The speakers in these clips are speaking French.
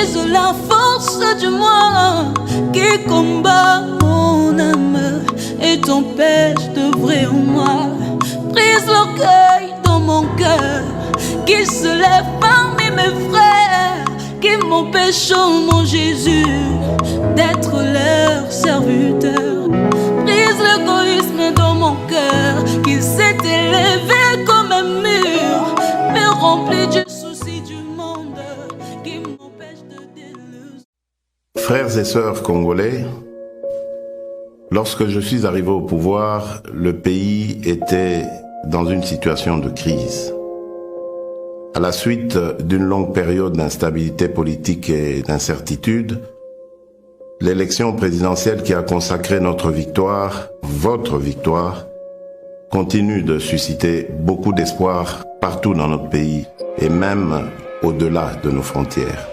brise la force du moi qui combat mon âme et t'empêche d'œuvrer en moi. Brise l'orgueil dans mon cœur qui se lève parmi mes frères, qui m'empêche, oh mon Jésus, d'être leur serviteur. Brise l'égoïsme dans mon cœur qui s'est élevé comme un mur, me remplit du souci du monde qui m'empêche de déluser. Frères et sœurs congolais, lorsque je suis arrivé au pouvoir, le pays était dans une situation de crise. À la suite d'une longue période d'instabilité politique et d'incertitude, l'élection présidentielle qui a consacré notre victoire, votre victoire, continue de susciter beaucoup d'espoir partout dans notre pays et même au-delà de nos frontières.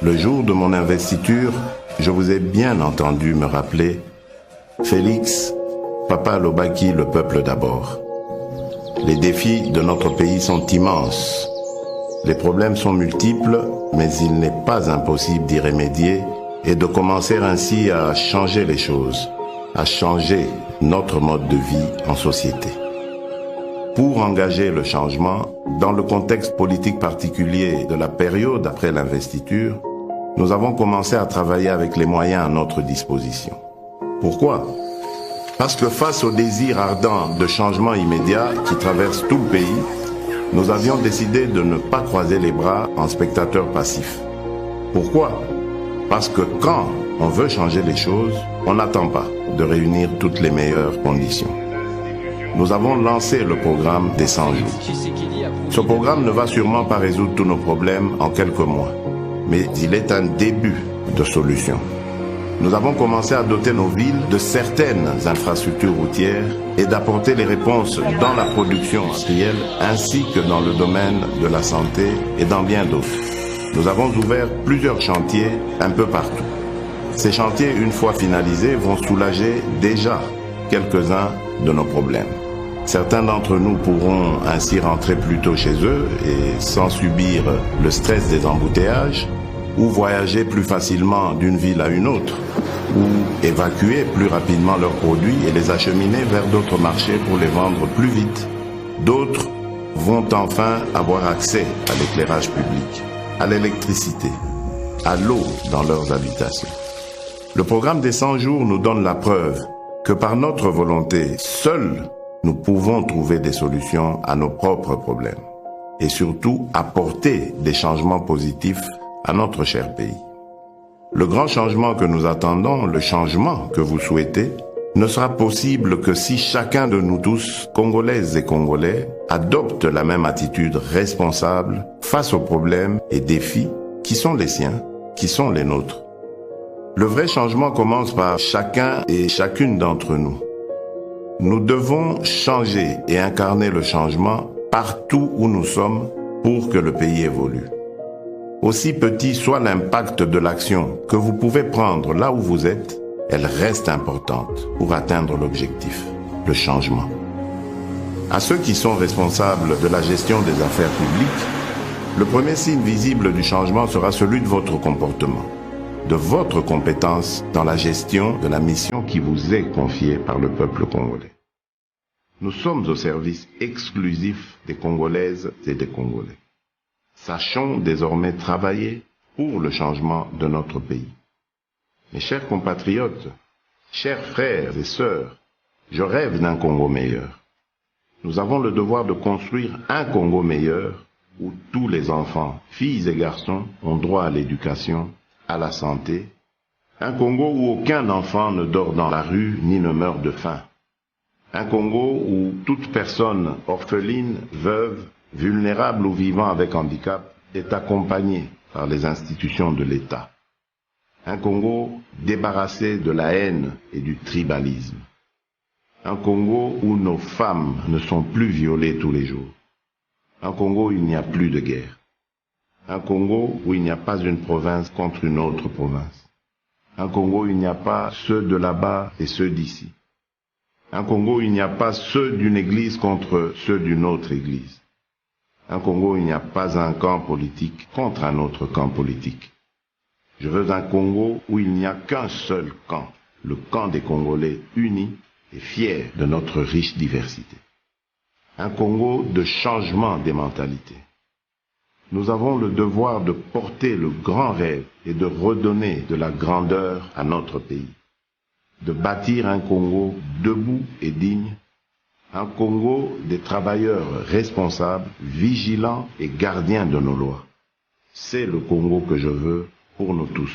Le jour de mon investiture, je vous ai bien entendu me rappeler « Félix, Papa Lobaki, le peuple d'abord ». Les défis de notre pays sont immenses. Les problèmes sont multiples, mais il n'est pas impossible d'y remédier et de commencer ainsi à changer les choses, à changer notre mode de vie en société. Pour engager le changement, dans le contexte politique particulier de la période après l'investiture, nous avons commencé à travailler avec les moyens à notre disposition. Pourquoi ? Parce que face au désir ardent de changement immédiat qui traverse tout le pays, nous avions décidé de ne pas croiser les bras en spectateurs passifs. Pourquoi ? Parce que quand on veut changer les choses, on n'attend pas de réunir toutes les meilleures conditions. Nous avons lancé le programme des 100 jours. Ce programme ne va sûrement pas résoudre tous nos problèmes en quelques mois, mais il est un début de solution. Nous avons commencé à doter nos villes de certaines infrastructures routières et d'apporter les réponses dans la production industrielle ainsi que dans le domaine de la santé et dans bien d'autres. Nous avons ouvert plusieurs chantiers un peu partout. Ces chantiers, une fois finalisés, vont soulager déjà quelques-uns de nos problèmes. Certains d'entre nous pourront ainsi rentrer plus tôt chez eux et sans subir le stress des embouteillages, ou voyager plus facilement d'une ville à une autre, ou évacuer plus rapidement leurs produits et les acheminer vers d'autres marchés pour les vendre plus vite. D'autres vont enfin avoir accès à l'éclairage public, à l'électricité, à l'eau dans leurs habitations. Le programme des 100 jours nous donne la preuve que par notre volonté, seuls nous pouvons trouver des solutions à nos propres problèmes et surtout apporter des changements positifs à notre cher pays. Le grand changement que nous attendons, le changement que vous souhaitez, ne sera possible que si chacun de nous tous, Congolaises et Congolais, adopte la même attitude responsable face aux problèmes et défis qui sont les siens, qui sont les nôtres. Le vrai changement commence par chacun et chacune d'entre nous. Nous devons changer et incarner le changement partout où nous sommes pour que le pays évolue. Aussi petit soit l'impact de l'action que vous pouvez prendre là où vous êtes, elle reste importante pour atteindre l'objectif, le changement. À ceux qui sont responsables de la gestion des affaires publiques, le premier signe visible du changement sera celui de votre comportement, de votre compétence dans la gestion de la mission qui vous est confiée par le peuple congolais. Nous sommes au service exclusif des Congolaises et des Congolais. Sachons désormais travailler pour le changement de notre pays. Mes chers compatriotes, chers frères et sœurs, je rêve d'un Congo meilleur. Nous avons le devoir de construire un Congo meilleur où tous les enfants, filles et garçons, ont droit à l'éducation, à la santé. Un Congo où aucun enfant ne dort dans la rue ni ne meurt de faim. Un Congo où toute personne orpheline, veuve, vulnérable ou vivant avec handicap est accompagnée par les institutions de l'État. Un Congo débarrassé de la haine et du tribalisme. Un Congo où nos femmes ne sont plus violées tous les jours. Un Congo où il n'y a plus de guerre. Un Congo où il n'y a pas une province contre une autre province. Un Congo où il n'y a pas ceux de là-bas et ceux d'ici. Un Congo où il n'y a pas ceux d'une église contre ceux d'une autre église. Un Congo où il n'y a pas un camp politique contre un autre camp politique. Je veux un Congo où il n'y a qu'un seul camp, le camp des Congolais unis et fiers de notre riche diversité. Un Congo de changement des mentalités. Nous avons le devoir de porter le grand rêve et de redonner de la grandeur à notre pays. De bâtir un Congo debout et digne, un Congo des travailleurs responsables, vigilants et gardiens de nos lois. C'est le Congo que je veux pour nous tous.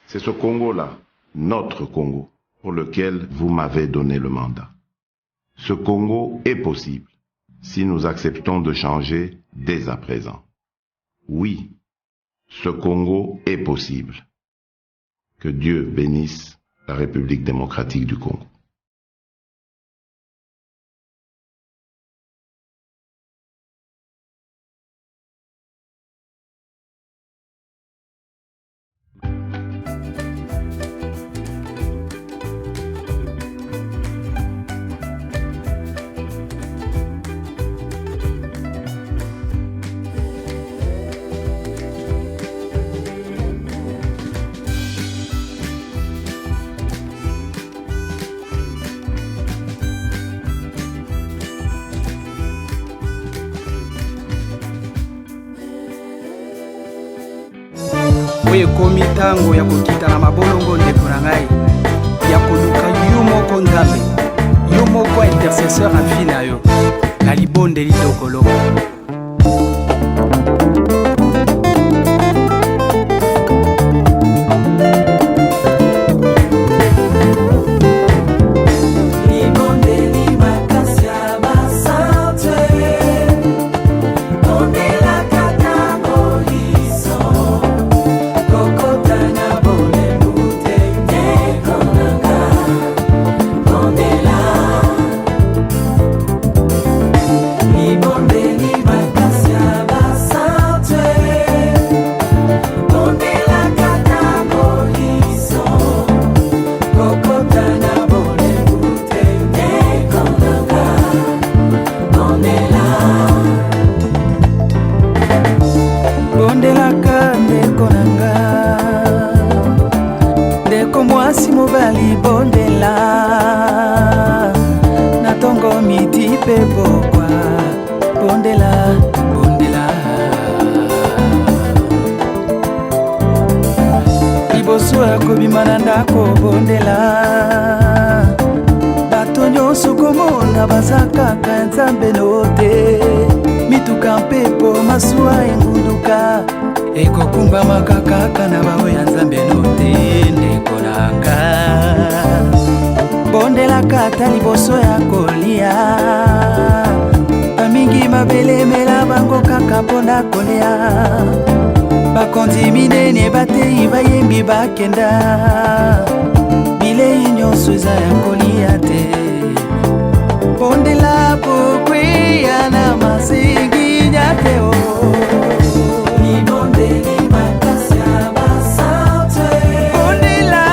C'est ce Congo-là, notre Congo, pour lequel vous m'avez donné le mandat. Ce Congo est possible si nous acceptons de changer dès à présent. Oui, ce Congo est possible. Que Dieu bénisse la République démocratique du Congo. oyo ekomi ntango ya kokita na mabolongo ndeko na ngai ya koluka yo moko nzambe yo moko intercesseur afi na yo na libondeli tokoloka. Kobimana ndako bondela bato nyonso komona baza kaka nzambe note mituka mpepo masuwa engunduka ekokumbamaka kaka na bao ya nzambe note ndeko nanga bondelaka ata liboso ya kolia bamingi mabelemela bango kaka mpona kolia bakonzi minene batei bayembi bakenda bilei nyonso eza ya kolia te bondela pokweya na masinginya te o libondeli makasi ya basante bondela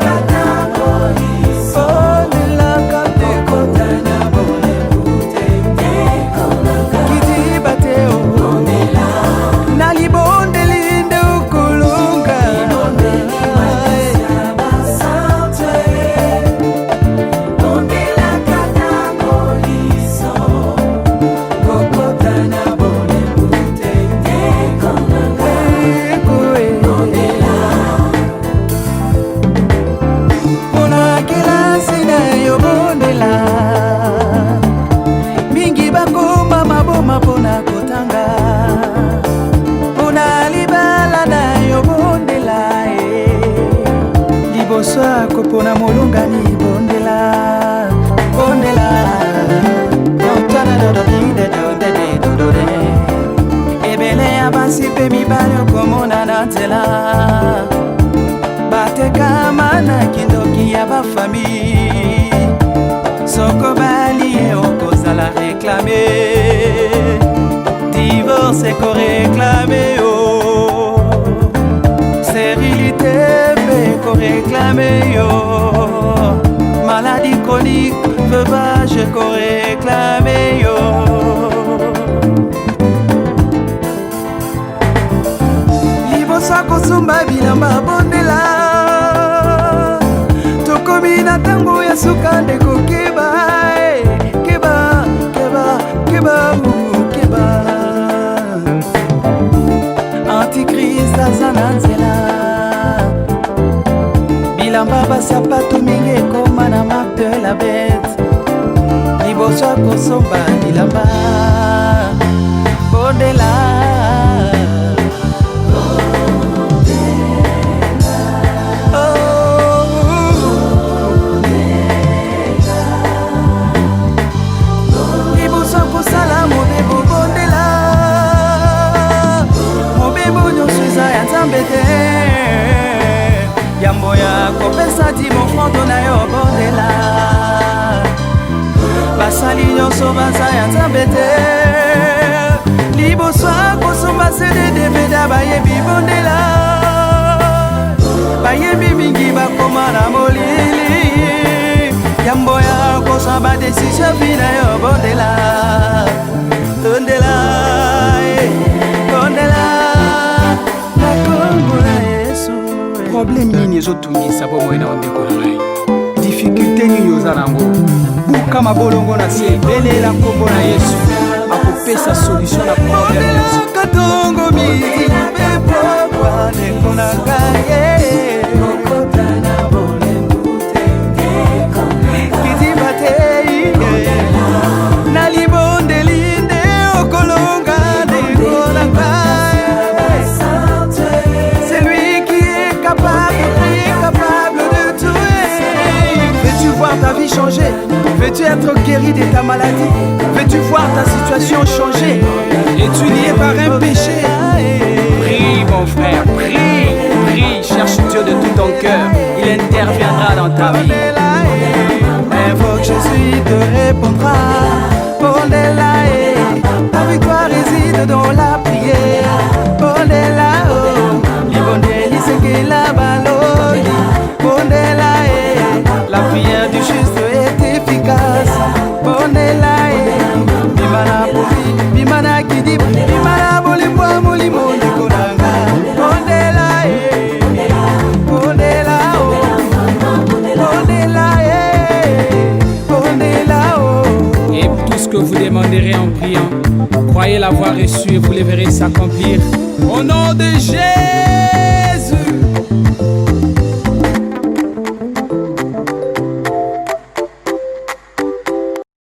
katangoliso bondela katekotana bolebute tekonaka kitiba te o bondela na libondeli nde ukulunga libondeli makasi ya basante bondela katangoliso kokotana bolebute tekonaka bondela mona kelasi na yo bondela mingi bakoma maboma mpona kotanga liboso akopona molungani bondela bondela ebele ya basi mpe mibali okomona na nzela batekama na kindoki ya bafami soko balie okozala reklame divorce ekoreklame yo sérilité réclamer yo maladie chronique veuvage ko réclamer yo libosa kosumba nayebi na ntango ya suka ndeko keba keba keba keba keba Antichrist aza na nzela bilamba basapato mingi ekoma na marque de la bête liboso akosomba bilamba bondela liboso akosala mobembo bondela mobembo nyonso eza ya nzambe te yambo ya kopesa dimofrondo na yo bondela basali nyonso baza ya nzambe te liboso akosomba cddvda bayebi bondela bayebi mingi bakoma na molili yambo ya kosamba desisio bina yo bondela tondela bondela na kombo na Yesu problème nini ezotungisa bomoi na ondeko na ngai difficulté nini oza nango buka mabolongo na se ebelela nkombo na Yesu akopesa solution na problème katongo midi bepokwa ndeko na ngai okota na bolembu kidiba te na libondeli nde okolonga ndeko na ngai c'est lui qui est capable de tout. Veux-tu voir ta vie changer? Veux-tu être guéri de ta maladie? Veux-tu voir ta situation changer? Es-tu lié par un péché? Prie mon frère, prie, prie, cherche Dieu de tout ton cœur, il interviendra dans ta vie. Invoque Jésus, te répondra. Bondela, ta victoire réside dans la prière. Bondela, libondeli sekela baloli. Bondela, la prière du juste est efficace. Bondela, bimana poli, bimana kidi, bimana boli bois molimo nikolanga. Bondela, bondela, bondela, bondela. Et tout ce que vous demanderez en priant, croyez l'avoir reçu et vous le verrez s'accomplir. Au nom de Jésus.